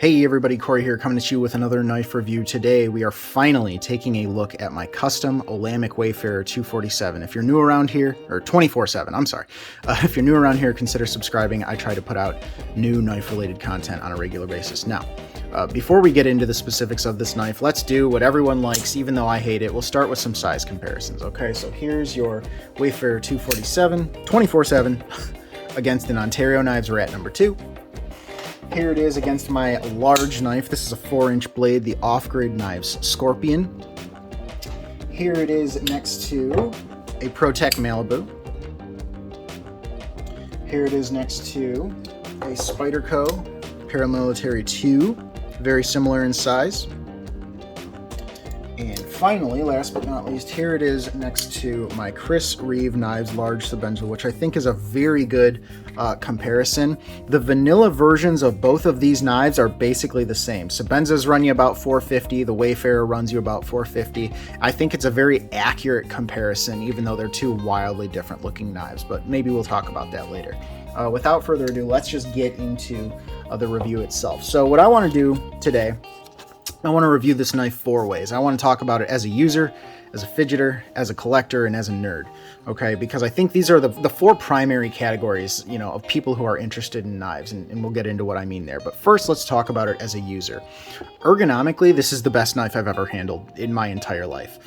Hey everybody, Corey here, coming at you with another knife review. Today we are finally taking a look at my custom Olamic Wayfarer 247. If you're new around here, or 24/7, I'm sorry. If you're new around here, consider subscribing. I try to put out new knife-related content on a regular basis. Now, before we get into the specifics of this knife, let's do what everyone likes, even though I hate it. We'll start with some size comparisons, okay? So here's your Wayfarer 247, 24/7, against an Ontario Knives Rat number 2. Here it is against my large knife. This is a 4-inch blade, the Off-Grid Knives Scorpion. Here it is next to a ProTech Malibu. Here it is next to a Spyderco Paramilitary 2, very similar in size. And finally, last but not least, here it is next to my Chris Reeve Knives Large Sebenza, which I think is a very good comparison. The vanilla versions of both of these knives are basically the same. Sebenzas run you about $450, the Wayfarer runs you about $450. I think it's a very accurate comparison, even though they're two wildly different looking knives, but maybe we'll talk about that later. Without further ado, let's just get into the review itself. So what I want to do today, I want to review this knife 4 ways. I want to talk about it as a user, as a fidgeter, as a collector, and as a nerd, okay? Because I think these are the 4 primary categories, you know, of people who are interested in knives, and we'll get into what I mean there. But first, let's talk about it as a user. Ergonomically, this is the best knife I've ever handled in my entire life.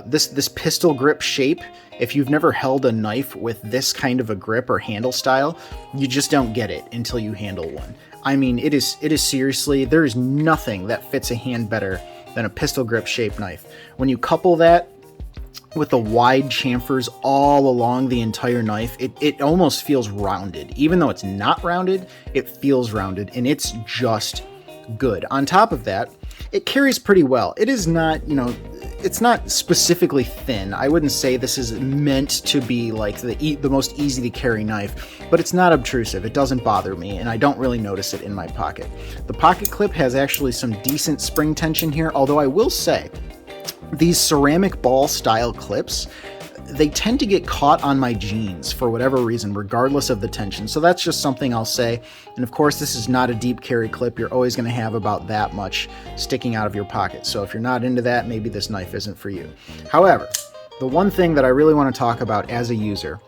This pistol grip shape, if you've never held a knife with this kind of a grip or handle style, you just don't get it until you handle one. I mean, it is seriously, there is nothing that fits a hand better than a pistol grip shaped knife. When you couple that with the wide chamfers all along the entire knife, it almost feels rounded. Even though it's not rounded, it feels rounded, and it's just good. On top of that, it carries pretty well. It is not, you know, it's not specifically thin. I wouldn't say this is meant to be like the most easy to carry knife, but it's not obtrusive. It doesn't bother me, and I don't really notice it in my pocket. The pocket clip has actually some decent spring tension here, although I will say these ceramic ball style clips, they tend to get caught on my jeans for whatever reason, regardless of the tension. So that's just something I'll say. And of course, this is not a deep carry clip. You're always going to have about that much sticking out of your pocket. So if you're not into that, maybe this knife isn't for you. However, the one thing that I really want to talk about as a user,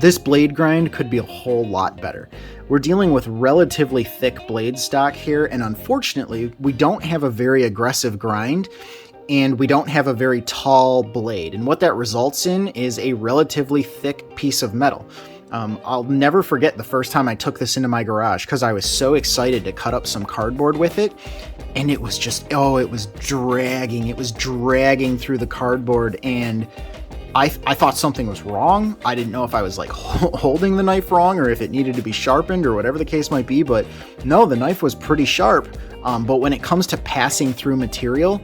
this blade grind could be a whole lot better. We're dealing with relatively thick blade stock here, and unfortunately, we don't have a very aggressive grind, and we don't have a very tall blade. And what that results in is a relatively thick piece of metal. I'll never forget the first time I took this into my garage because I was so excited to cut up some cardboard with it. And it was just, it was dragging. It was dragging through the cardboard, and I thought something was wrong. I didn't know if I was like holding the knife wrong or if it needed to be sharpened or whatever the case might be, but no, the knife was pretty sharp. But when it comes to passing through material,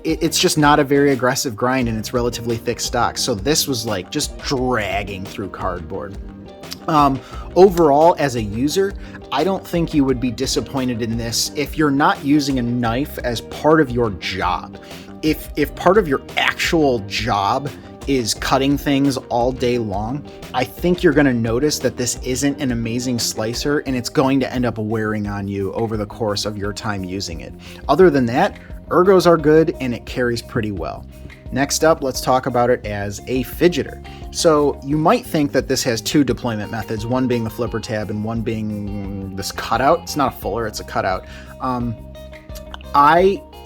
it's just not a very aggressive grind, and it's relatively thick stock. So this was like just dragging through cardboard. Overall, as a user, I don't think you would be disappointed in this if you're not using a knife as part of your job. If part of your actual job is cutting things all day long, I think you're going to notice that this isn't an amazing slicer, and it's going to end up wearing on you over the course of your time using it. Other than that, ergos are good, and it carries pretty well. Next up, let's talk about it as a fidgeter. So you might think that this has 2 deployment methods, one being the flipper tab and one being this cutout. It's not a fuller, it's a cutout.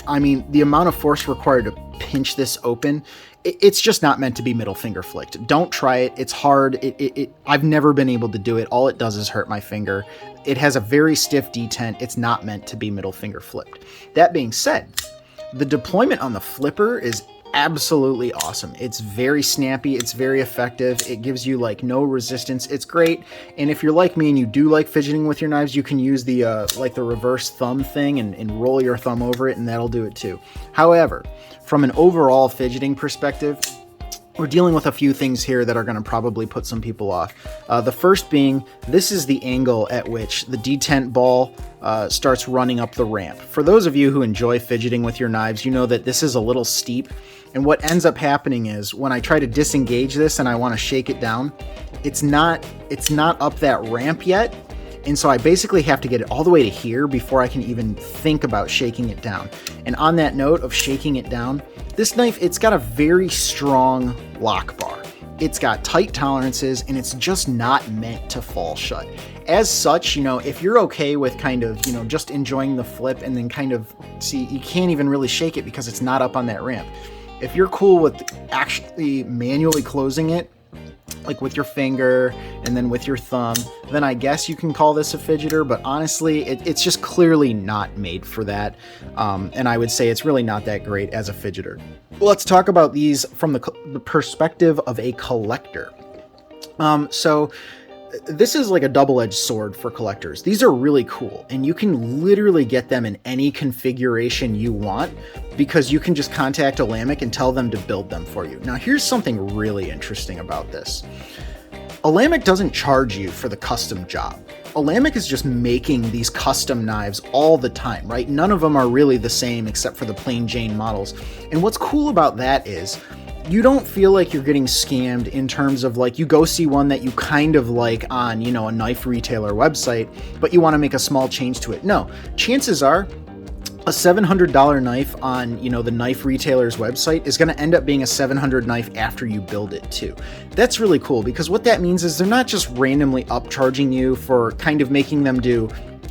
I mean, the amount of force required to pinch this open, it's just not meant to be middle finger flicked. Don't try it. It's hard. I've never been able to do it. All it does is hurt my finger. It has a very stiff detent. It's not meant to be middle finger flipped. That being said, the deployment on the flipper is absolutely awesome. It's very snappy. It's very effective. It gives you like no resistance. It's great. And if you're like me and you do like fidgeting with your knives, you can use the like the reverse thumb thing and roll your thumb over it, and that'll do it too. However, from an overall fidgeting perspective, we're dealing with a few things here that are going to probably put some people off. The first being, this is the angle at which the detent ball starts running up the ramp. For those of you who enjoy fidgeting with your knives, you know that this is a little steep. And what ends up happening is when I try to disengage this and I want to shake it down, it's not up that ramp yet. And so I basically have to get it all the way to here before I can even think about shaking it down. And on that note of shaking it down, this knife, it's got a very strong lock bar. It's got tight tolerances, and it's just not meant to fall shut. As such, if you're okay with kind of, just enjoying the flip and then kind of, see, you can't even really shake it because it's not up on that ramp. If you're cool with actually manually closing it, like with your finger and then with your thumb, then I guess you can call this a fidgeter, but honestly, it's just clearly not made for that. And I would say it's really not that great as a fidgeter. Let's talk about these from the perspective of a collector. So this is like a double-edged sword for collectors. These are really cool, and you can literally get them in any configuration you want because you can just contact Olamic and tell them to build them for you. Now, here's something really interesting about this. Olamic doesn't charge you for the custom job. Olamic is just making these custom knives all the time, right? None of them are really the same except for the plain Jane models. And what's cool about that is you don't feel like you're getting scammed in terms of like you go see one that you kind of like on, a knife retailer website, but you want to make a small change to it. No, chances are a $700 knife on, the knife retailer's website is going to end up being a $700 knife after you build it too. That's really cool because what that means is they're not just randomly upcharging you for kind of making them do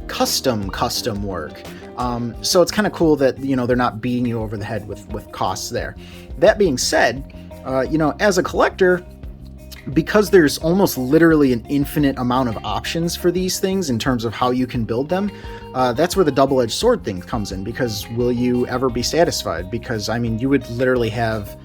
custom work. So it's kind of cool that, they're not beating you over the head with costs there. That being said, as a collector, because there's almost literally an infinite amount of options for these things in terms of how you can build them, that's where the double-edged sword thing comes in, because will you ever be satisfied? Because, you would literally have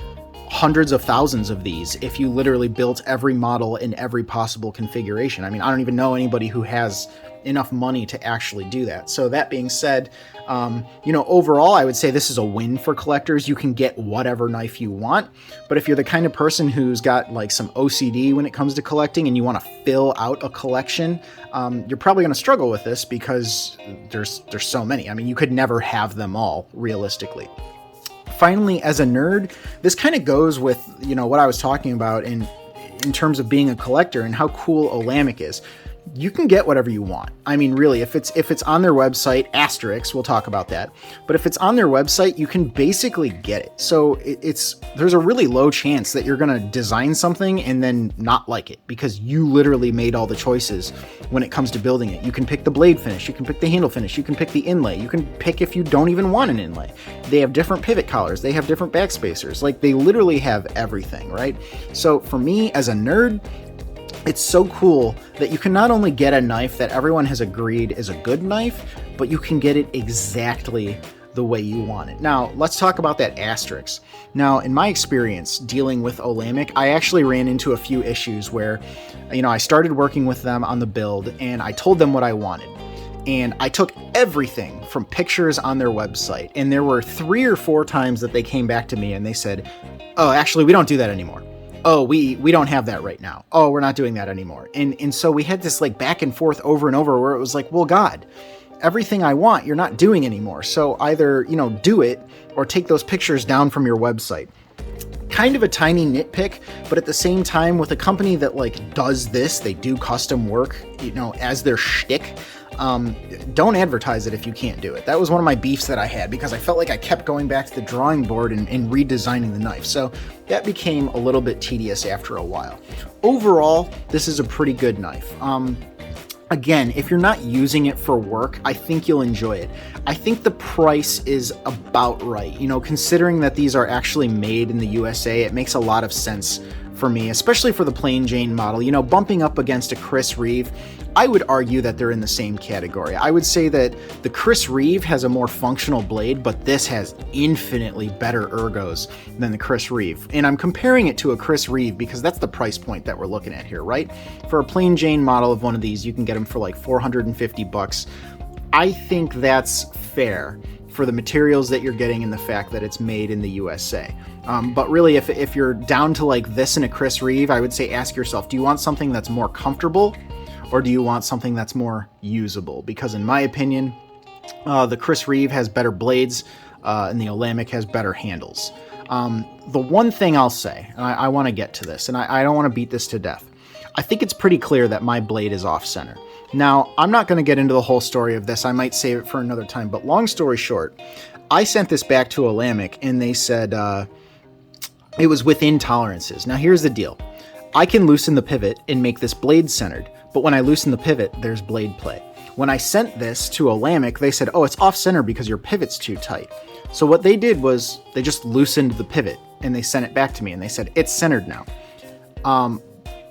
hundreds of thousands of these if you literally built every model in every possible configuration. I don't even know anybody who has enough money to actually do that. So that being said, overall, I would say this is a win for collectors. You can get whatever knife you want, but if you're the kind of person who's got like some OCD when it comes to collecting and you want to fill out a collection, you're probably going to struggle with this because there's so many. You could never have them all realistically. Finally, as a nerd, this kind of goes with, what I was talking about in terms of being a collector and how cool Olamic is. You can get whatever you want. Really, if it's on their website, asterisk, we'll talk about that. But if it's on their website, you can basically get it. So there's a really low chance that you're going to design something and then not like it because you literally made all the choices when it comes to building it. You can pick the blade finish, you can pick the handle finish, you can pick the inlay, you can pick if you don't even want an inlay. They have different pivot collars, they have different backspacers. Like, they literally have everything, right? So for me as a nerd, it's so cool that you can not only get a knife that everyone has agreed is a good knife, but you can get it exactly the way you want it. Now, let's talk about that asterisk. Now, in my experience dealing with Olamic, I actually ran into a few issues where, I started working with them on the build and I told them what I wanted. And I took everything from pictures on their website. And there were 3 or 4 times that they came back to me and they said, "Oh, actually, we don't do that anymore. Oh, we don't have that right now. Oh, we're not doing that anymore." And so we had this like back and forth over and over where it was like, well, God, everything I want, you're not doing anymore. So either, do it or take those pictures down from your website. Kind of a tiny nitpick, but at the same time, with a company that like does this, they do custom work, as their shtick. Don't advertise it if you can't do it. That was one of my beefs that I had because I felt like I kept going back to the drawing board and redesigning the knife. So that became a little bit tedious after a while. Overall, this is a pretty good knife. Again, if you're not using it for work, I think you'll enjoy it. I think the price is about right. Considering that these are actually made in the USA, it makes a lot of sense for me, especially for the plain Jane model. Bumping up against a Chris Reeve, I would argue that they're in the same category. I would say that the Chris Reeve has a more functional blade, but this has infinitely better ergos than the Chris Reeve. And I'm comparing it to a Chris Reeve because that's the price point that we're looking at here, right? For a plain Jane model of one of these, you can get them for like $450. I think that's fair for the materials that you're getting and the fact that it's made in the USA. But really, if you're down to like this in a Chris Reeve, I would say ask yourself, do you want something that's more comfortable or do you want something that's more usable? Because in my opinion, the Chris Reeve has better blades and the Olamic has better handles. The one thing I'll say, and I want to get to this, and I don't want to beat this to death, I think it's pretty clear that my blade is off center. Now, I'm not going to get into the whole story of this. I might save it for another time. But long story short, I sent this back to Olamic, and they said it was within tolerances. Now, here's the deal. I can loosen the pivot and make this blade centered. But when I loosen the pivot, there's blade play. When I sent this to Olamic, they said, oh, it's off-center because your pivot's too tight. So what they did was they just loosened the pivot, and they sent it back to me, and they said, it's centered now.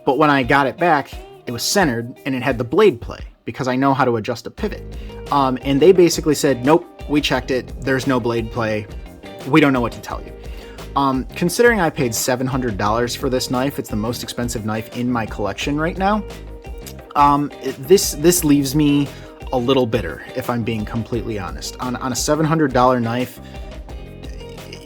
But when I got it back, it was centered, and it had the blade play, because I know how to adjust a pivot. And they basically said, nope, we checked it, there's no blade play, we don't know what to tell you. Considering I paid $700 for this knife, it's the most expensive knife in my collection right now, this leaves me a little bitter, if I'm being completely honest. On a $700 knife,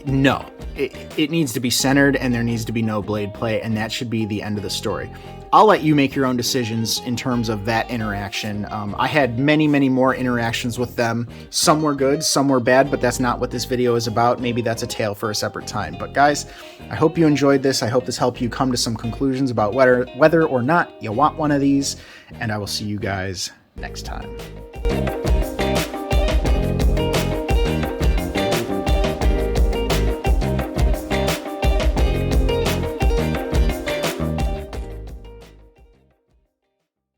no. It needs to be centered, and there needs to be no blade play, and that should be the end of the story. I'll let you make your own decisions in terms of that interaction. I had many, many more interactions with them. Some were good, some were bad, but that's not what this video is about. Maybe that's a tale for a separate time. But guys, I hope you enjoyed this. I hope this helped you come to some conclusions about whether or not you want one of these, and I will see you guys next time.